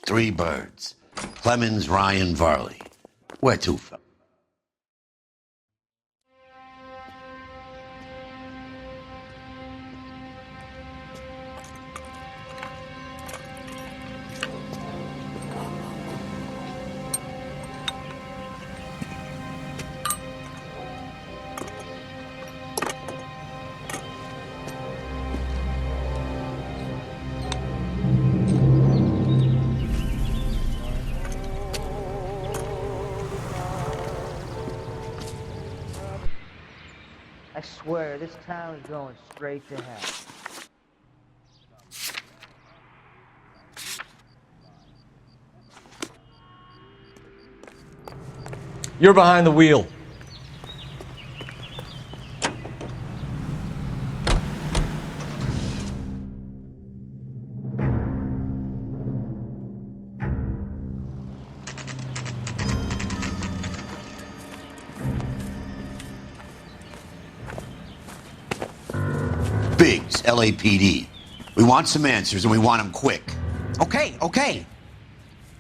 Three birds. Clemens, Ryan, Varley. Where to, Phelps? I swear, this town is going straight to hell. You're behind the wheel. Biggs, LAPD. We want some answers, and we want them quick. Okay.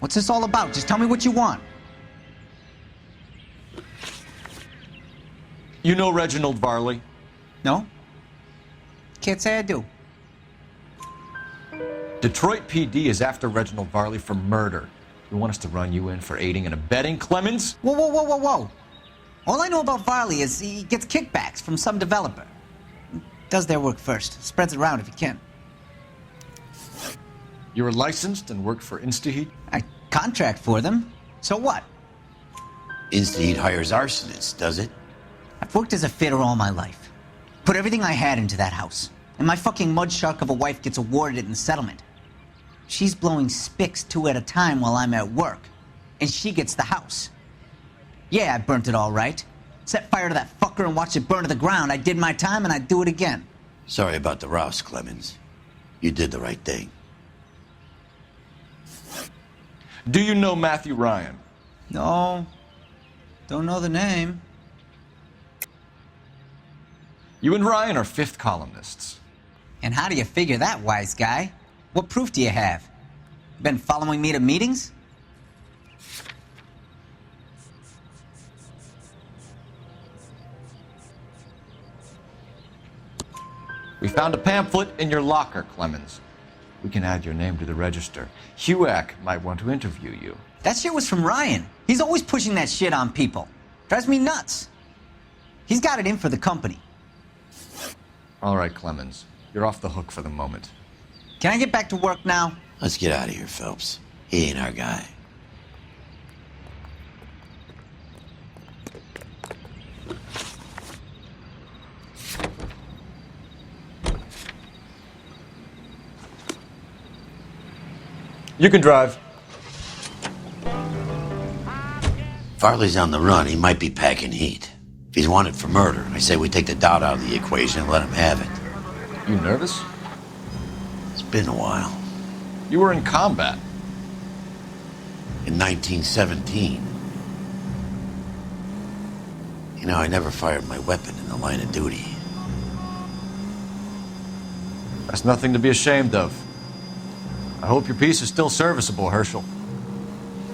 What's this all about? Just tell me what you want. You know Reginald Varley? No? Can't say I do. Detroit PD is after Reginald Varley for murder. You want us to run you in for aiding and abetting, Clemens? Whoa. All I know about Varley is he gets kickbacks from some developer. Does their work first. Spreads it around if he can. You were licensed and worked for InstaHeat? I contract for them. So what? InstaHeat hires arsonists, does it? I've worked as a fitter all my life. Put everything I had into that house. And my fucking mud shark of a wife gets awarded it in settlement. She's blowing spics 2 at a time while I'm at work. And she gets the house. Yeah, I burnt it all right. Set fire to that fucker and watched it burn to the ground. I did my time and I'd do it again. Sorry about the rouse, Clemens. You did the right thing. Do you know Matthew Ryan? No. Don't know the name. You and Ryan are fifth columnists. And how do you figure that, wise guy? What proof do you have? Been following me to meetings? We found a pamphlet in your locker, Clemens. We can add your name to the register. HUAC might want to interview you. That shit was from Ryan. He's always pushing that shit on people. Drives me nuts. He's got it in for the company. All right, Clemens. You're off the hook for the moment. Can I get back to work now? Let's get out of here, Phelps. He ain't our guy. You can drive. Farley's on the run. He might be packing heat. If he's wanted for murder, I say we take the doubt out of the equation and let him have it. You nervous? It's been a while. You were in combat. In 1917. You know, I never fired my weapon in the line of duty. That's nothing to be ashamed of. I hope your piece is still serviceable, Herschel.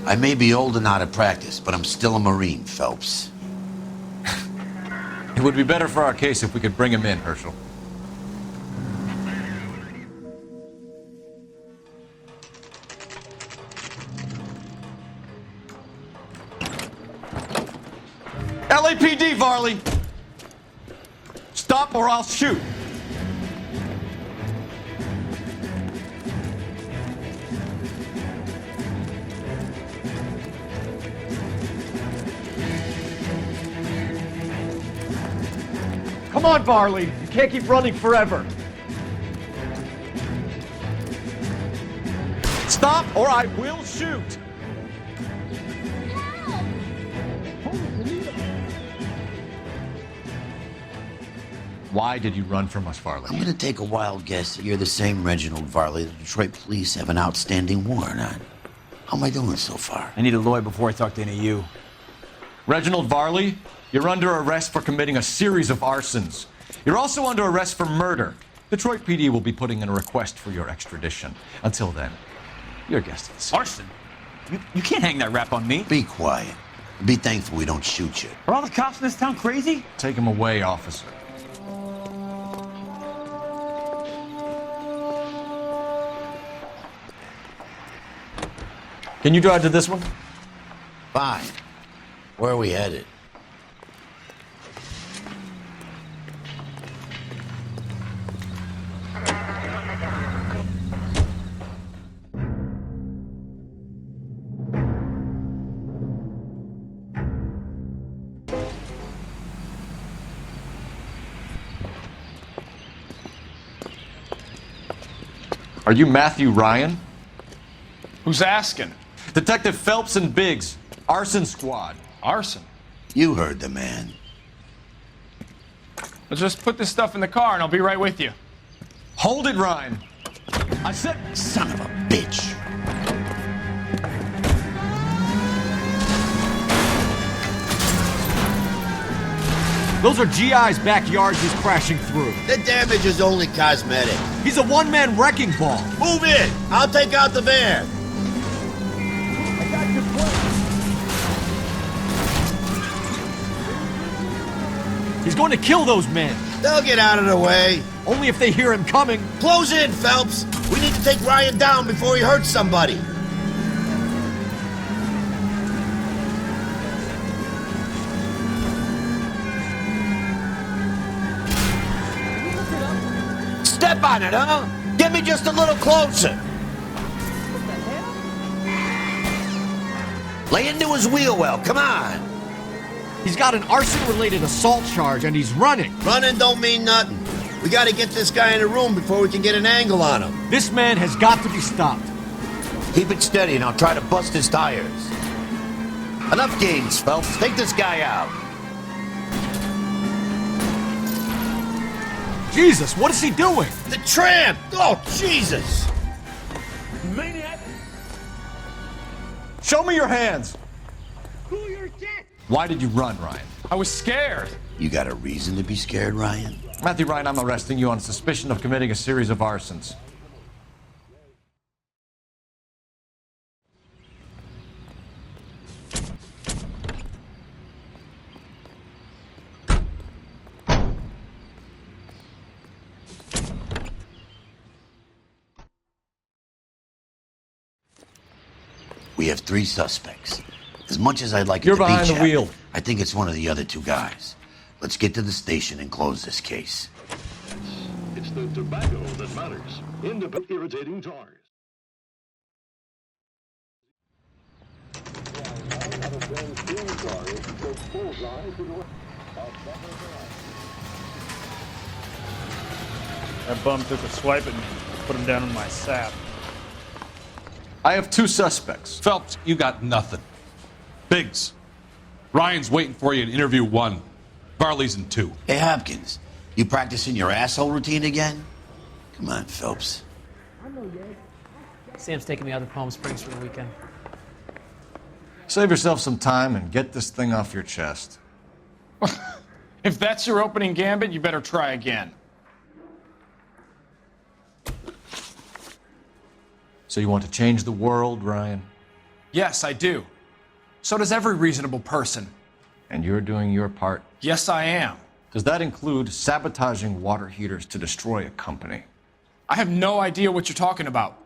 I may be old and out of practice, but I'm still a Marine, Phelps. It would be better for our case if we could bring him in, Herschel. LAPD, Varley! Stop or I'll shoot! Come on, Varley. You can't keep running forever. Stop or I will shoot. Why did you run from us, Varley? I'm gonna take a wild guess that you're the same Reginald Varley the Detroit police have an outstanding warrant on. How am I doing so far? I need a lawyer before I talk to any of you. Reginald Varley, you're under arrest for committing a series of arsons. You're also under arrest for murder. Detroit PD will be putting in a request for your extradition. Until then, You're a guest of the scene. Arson? You can't hang that rap on me. Be quiet. Be thankful we don't shoot you. Are all the cops in this town crazy? Take him away, officer. Can you drive to this one? Fine. Where are we headed? Are you Matthew Ryan? Who's asking? Detective Phelps and Biggs, arson squad. Arson? You heard the man. Let's just put this stuff in the car and I'll be right with you. Hold it, Ryan. I said... Son of a bitch. Those are GI's backyards he's crashing through. The damage is only cosmetic. He's a one-man wrecking ball. Move in. I'll take out the van. He's going to kill those men. They'll get out of the way. Only if they hear him coming. Close in, Phelps. We need to take Ryan down before he hurts somebody. Step on it, huh? Get me just a little closer. Lay into his wheel well, come on. He's got an arson-related assault charge, and he's running. Running don't mean nothing. We gotta get this guy in a room before we can get an angle on him. This man has got to be stopped. Keep it steady and I'll try to bust his tires. Enough games, Phelps. Take this guy out. Jesus, what is he doing? The tramp! Oh, Jesus! Maniac! Show me your hands. Cool your jet! Why did you run, Ryan? I was scared. You got a reason to be scared, Ryan? Matthew Ryan, I'm arresting you on suspicion of committing a series of arsons. We have 3 suspects. As much as I'd like it You're to be behind the Chap, wheel. I think it's one of the other 2 guys. Let's get to the station and close this case. It's the tobacco that matters. Independent irritating tars. That bum took a swipe at me. Put him down in my sap. I have 2 suspects. Phelps, you got nothing. Biggs, Ryan's waiting for you in interview 1. Varley's in 2. Hey, Hopkins, you practicing your asshole routine again? Come on, Phelps. Sam's taking me out to Palm Springs for the weekend. Save yourself some time and get this thing off your chest. If that's your opening gambit, you better try again. So you want to change the world, Ryan? Yes, I do. So does every reasonable person. And you're doing your part? Yes, I am. Does that include sabotaging water heaters to destroy a company? I have no idea what you're talking about.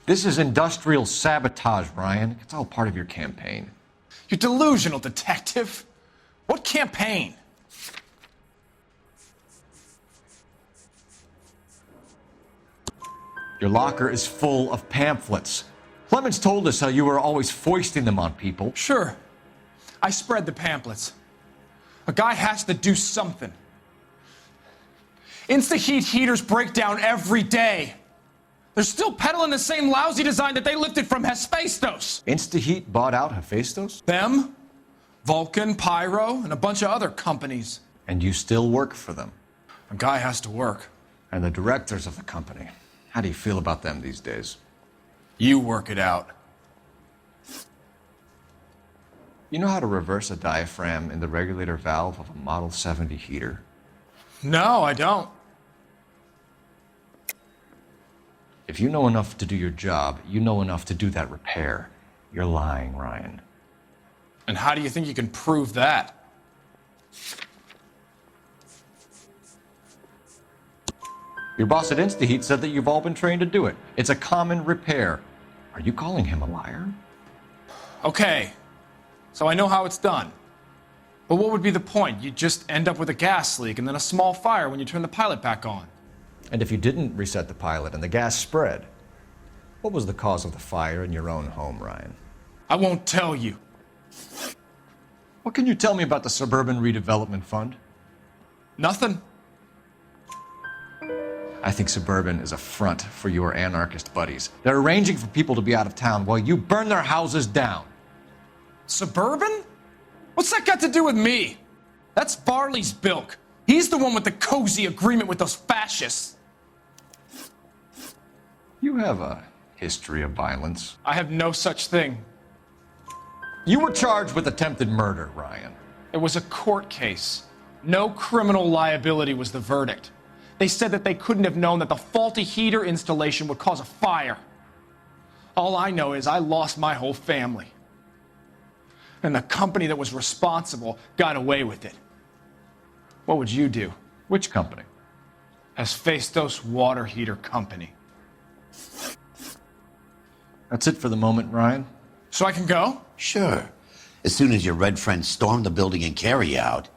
This is industrial sabotage, Ryan. It's all part of your campaign. You're delusional, detective. What campaign? Your locker is full of pamphlets. Clemens told us how you were always foisting them on people. Sure. I spread the pamphlets. A guy has to do something. Insta-heat heaters break down every day. They're still peddling the same lousy design that they lifted from Hephaestus. Instaheat bought out Hephaestus? Them, Vulcan, Pyro, and a bunch of other companies. And you still work for them? A guy has to work. And the directors of the company. How do you feel about them these days? You work it out. You know how to reverse a diaphragm in the regulator valve of a Model 70 heater? No, I don't. If you know enough to do your job, you know enough to do that repair. You're lying, Ryan. And how do you think you can prove that? Your boss at InstaHeat said that you've all been trained to do it. It's a common repair. Are you calling him a liar? Okay, so I know how it's done. But what would be the point? You just end up with a gas leak and then a small fire when you turn the pilot back on. And if you didn't reset the pilot and the gas spread, what was the cause of the fire in your own home, Ryan? I won't tell you. What can you tell me about the Suburban Redevelopment Fund? Nothing. I think Suburban is a front for your anarchist buddies. They're arranging for people to be out of town while you burn their houses down. Suburban? What's that got to do with me? That's Barley's bilk. He's the one with the cozy agreement with those fascists. You have a history of violence. I have no such thing. You were charged with attempted murder, Ryan. It was a court case. No criminal liability was the verdict. They said that they couldn't have known that the faulty heater installation would cause a fire. All I know is I lost my whole family. And the company that was responsible got away with it. What would you do? Which company? Hephaestos Water Heater Company. That's it for the moment, Ryan. So I can go? Sure. As soon as your red friends storm the building and carry out,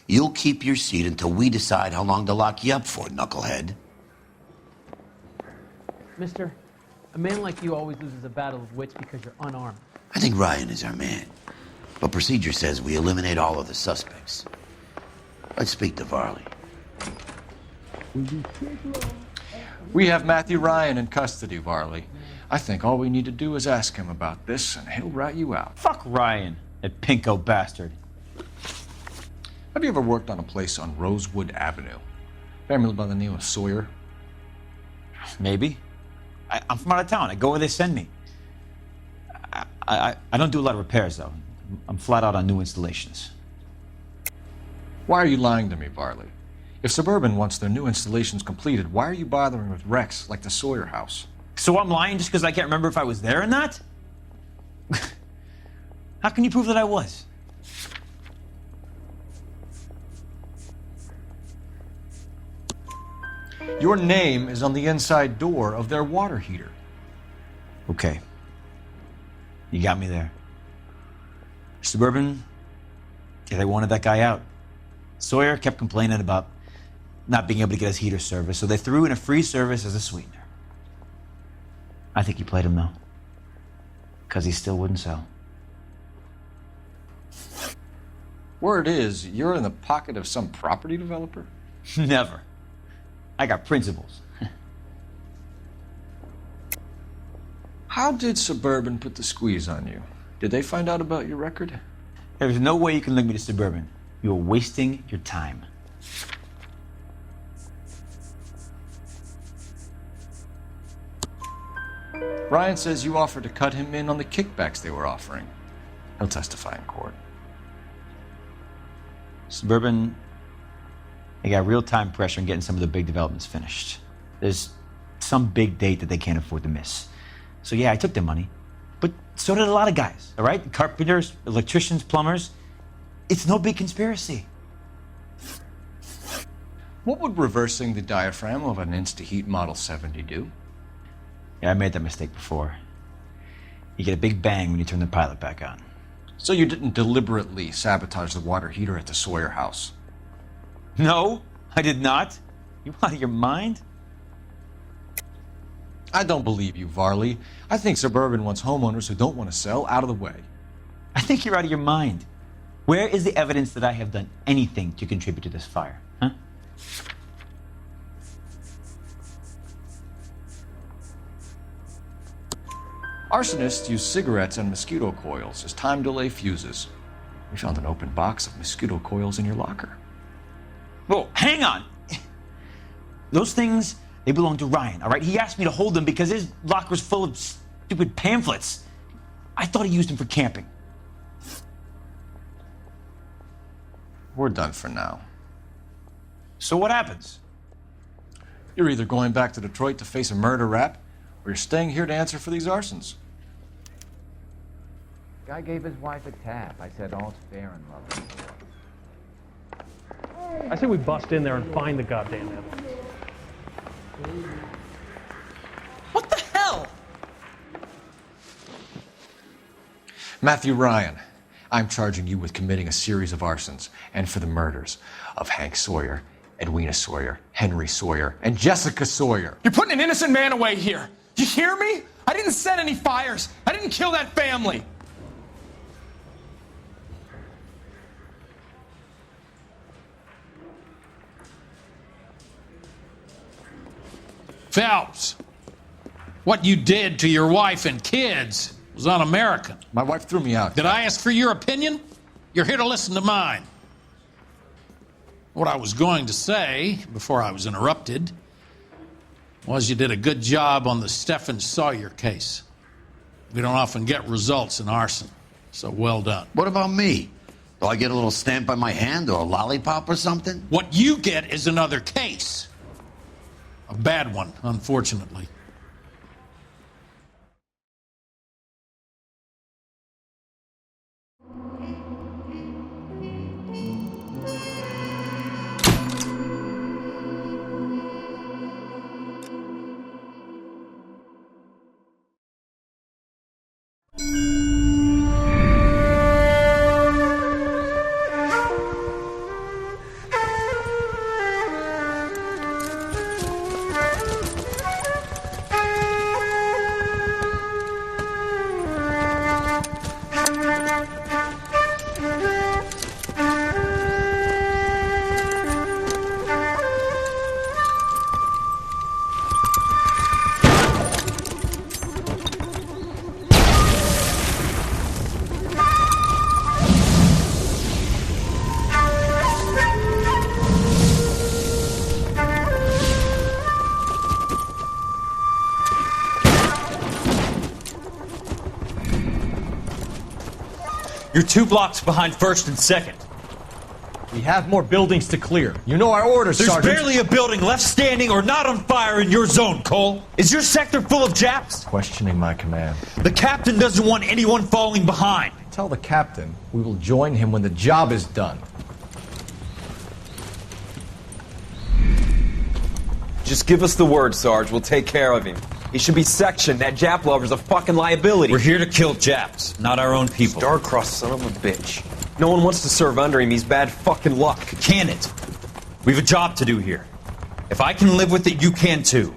you'll keep your seat until we decide how long to lock you up for, knucklehead. Mister, a man like you always loses a battle of wits because you're unarmed. I think Ryan is our man. But procedure says we eliminate all of the suspects. Let's speak to Varley. We have Matthew Ryan in custody, Varley. I think all we need to do is ask him about this, and he'll rat you out. Fuck Ryan, that pinko bastard. Have you ever worked on a place on Rosewood Avenue? Family by the name of Sawyer? Maybe. I'm from out of town. I go where they send me. I don't do a lot of repairs, though. I'm flat out on new installations. Why are you lying to me, Varley? If Suburban wants their new installations completed, why are you bothering with wrecks like the Sawyer house? So I'm lying just because I can't remember if I was there or not? How can you prove that I was? Your name is on the inside door of their water heater. Okay. You got me there. Suburban, yeah, they wanted that guy out. Sawyer kept complaining about not being able to get his heater service, so they threw in a free service as a sweetener. I think he played him, though, because he still wouldn't sell. Word is, you're in the pocket of some property developer? Never. I got principles. How did Suburban put the squeeze on you? Did they find out about your record? There's no way you can link me to Suburban. You're wasting your time. Ryan says you offered to cut him in on the kickbacks they were offering. He'll testify in court. Suburban, they got real time pressure on getting some of the big developments finished. There's some big date that they can't afford to miss. So yeah, I took their money, but so did a lot of guys, all right? Carpenters, electricians, plumbers. It's no big conspiracy. What would reversing the diaphragm of an InstaHeat Model 70 do? Yeah, I made that mistake before. You get a big bang when you turn the pilot back on. So you didn't deliberately sabotage the water heater at the Sawyer house? No, I did not. You out of your mind? I don't believe you, Varley. I think Suburban wants homeowners who don't want to sell out of the way. I think you're out of your mind. Where is the evidence that I have done anything to contribute to this fire, huh? Arsonists use cigarettes and mosquito coils as time delay fuses. We found an open box of mosquito coils in your locker. Whoa, hang on! Those things, they belong to Ryan, all right? He asked me to hold them because his locker's full of stupid pamphlets. I thought he used them for camping. We're done for now. So what happens? You're either going back to Detroit to face a murder rap, or you're staying here to answer for these arsons. Guy gave his wife a tap. I said all's fair in love and war. I say we bust in there and find the goddamn evidence. What the hell? Matthew Ryan, I'm charging you with committing a series of arsons and for the murders of Hank Sawyer, Edwina Sawyer, Henry Sawyer, and Jessica Sawyer. You're putting an innocent man away here. You hear me? I didn't set any fires. I didn't kill that family. Phelps, what you did to your wife and kids was un-American. My wife threw me out. Did I ask for your opinion? You're here to listen to mine. What I was going to say, before I was interrupted, was you did a good job on the Stephen Sawyer case. We don't often get results in arson, so well done. What about me? Do I get a little stamp by my hand or a lollipop or something? What you get is another case. A bad one, unfortunately. You're 2 blocks behind 1st and 2nd. We have more buildings to clear. You know our orders, There's Sergeant. barely a building left standing or not on fire in your zone, Cole. Is your sector full of Japs? Questioning my command. The captain doesn't want anyone falling behind. Tell the captain we will join him when the job is done. Just give us the word, Sarge. We'll take care of him. He should be sectioned. That Jap lover's a fucking liability. We're here to kill Japs, not our own people. Star-crossed son of a bitch. No one wants to serve under him. He's bad fucking luck. Can it? We have a job to do here. If I can live with it, you can too.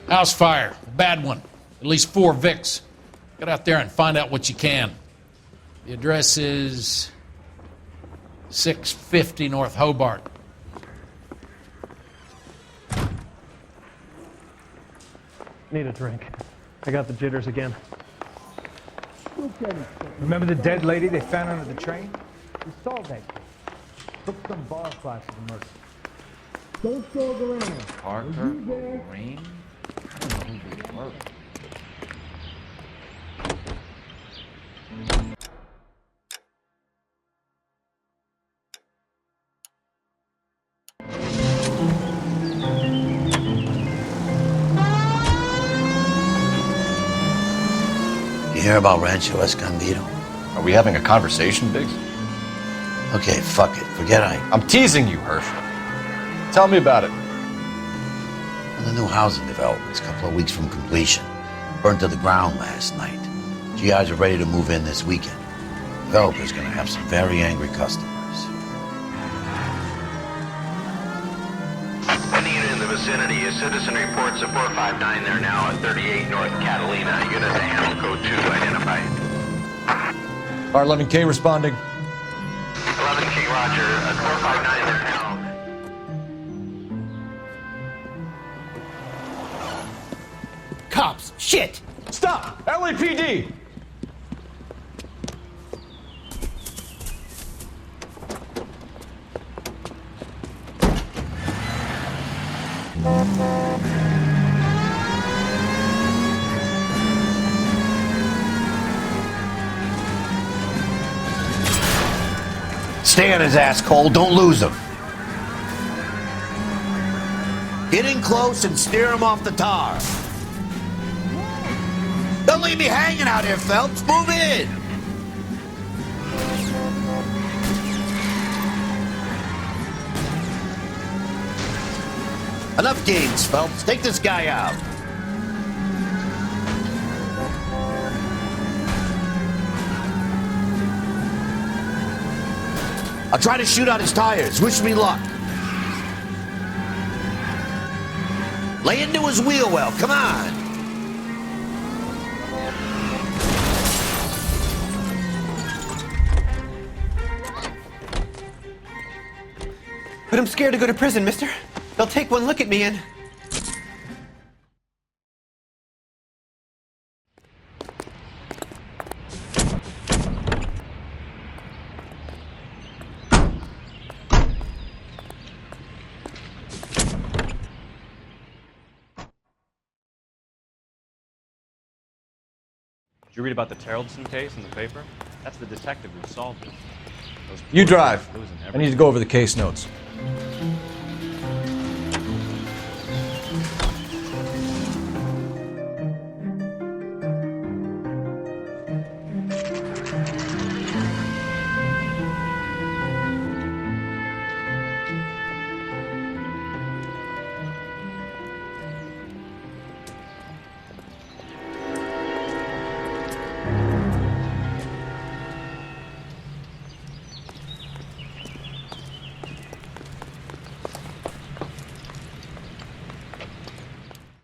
House fire, a bad one. At least 4 Vicks. Get out there and find out what you can. The address is 650 North Hobart. Need a drink. I got the jitters again. Remember the dead lady they found under the train? We solved that case. Took some bar class of the murder. Don't go around. Parker, Green. I don't know who they were. You hear about Rancho Escondido? Are we having a conversation, Biggs? Okay, fuck it. Forget I'm teasing you, Herschel. Tell me about it. The new housing development's a couple of weeks from completion. Burned to the ground last night. GIs are ready to move in this weekend. Developer's gonna have some very angry customers. Any unit in the vicinity, a citizen reports a 459 there now at 38 North Catalina. Unit to handle code 2 identified. R11K responding. Shit! Stop! LAPD! Stay on his ass, Cole. Don't lose him. Get in close and steer him off the tar. Don't leave me hanging out here, Phelps. Move in. Enough games, Phelps. Take this guy out. I'll try to shoot out his tires. Wish me luck. Lay into his wheel well. Come on. But I'm scared to go to prison, mister. They'll take one look at me and... Did you read about the Terrelson case in the paper? That's the detective who solved it. You drive. I need to go over the case notes.